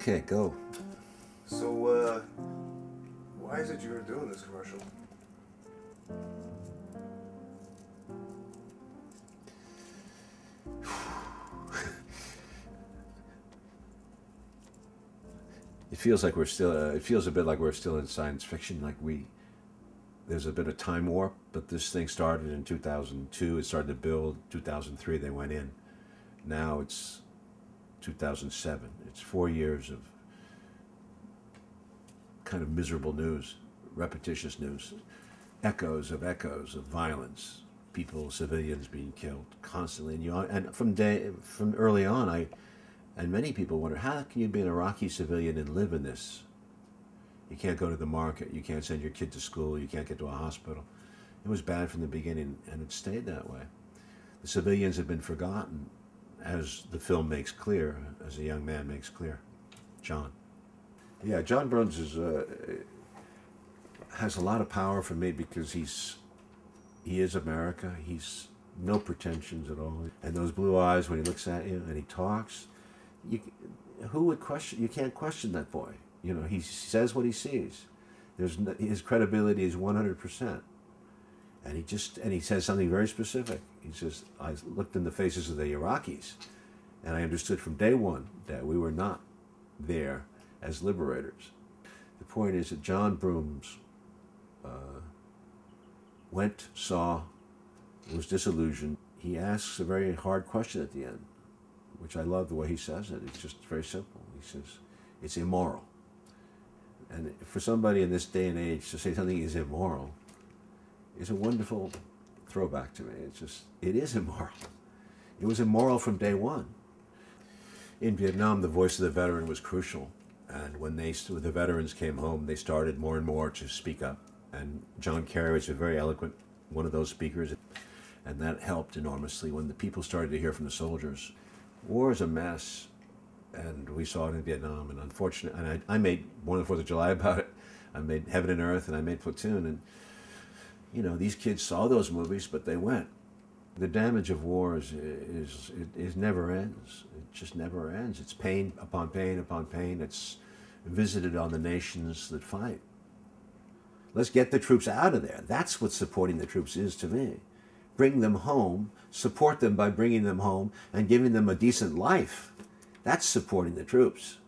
Okay, go. So, why is it you're doing this commercial? It feels like we're still. It feels a bit like we're still in science fiction. Like there's a bit of time warp. But this thing started in 2002. It started to build. 2003, they went in. Now it's 2007. It's 4 years of kind of miserable news, repetitious news, echoes of violence, people, civilians being killed constantly. And from early on, and many people wonder, how can you be an Iraqi civilian and live in this? You can't go to the market, you can't send your kid to school, you can't get to a hospital. It was bad from the beginning, and it stayed that way. The civilians have been forgotten, as the film makes clear, as a young man makes clear, John. Yeah, John Bruns has a lot of power for me because he is America. He's no pretensions at all. And those blue eyes when he looks at you and he talks, who would question? You can't question that boy. You know, he says what he sees. His credibility is 100%. And he says something very specific. He says, I looked in the faces of the Iraqis, and I understood from day one that we were not there as liberators. The point is that John Bruns saw, was disillusioned. He asks a very hard question at the end, which I love the way he says it. It's just very simple. He says, it's immoral. And for somebody in this day and age to say something is immoral is a wonderful throwback to me. It is immoral. It was immoral from day one. In Vietnam, the voice of the veteran was crucial. And when the veterans came home, they started more and more to speak up. And John Kerry was a very eloquent one of those speakers. And that helped enormously when the people started to hear from the soldiers. War is a mess. And we saw it in Vietnam. And unfortunately, and I made one of the 4th of July about it. I made Heaven and Earth, and I made Platoon. And, you know, these kids saw those movies, but they went. The damage of war is never ends. It just never ends. It's pain upon pain upon pain. It's visited on the nations that fight. Let's get the troops out of there. That's what supporting the troops is to me. Bring them home, support them by bringing them home and giving them a decent life. That's supporting the troops.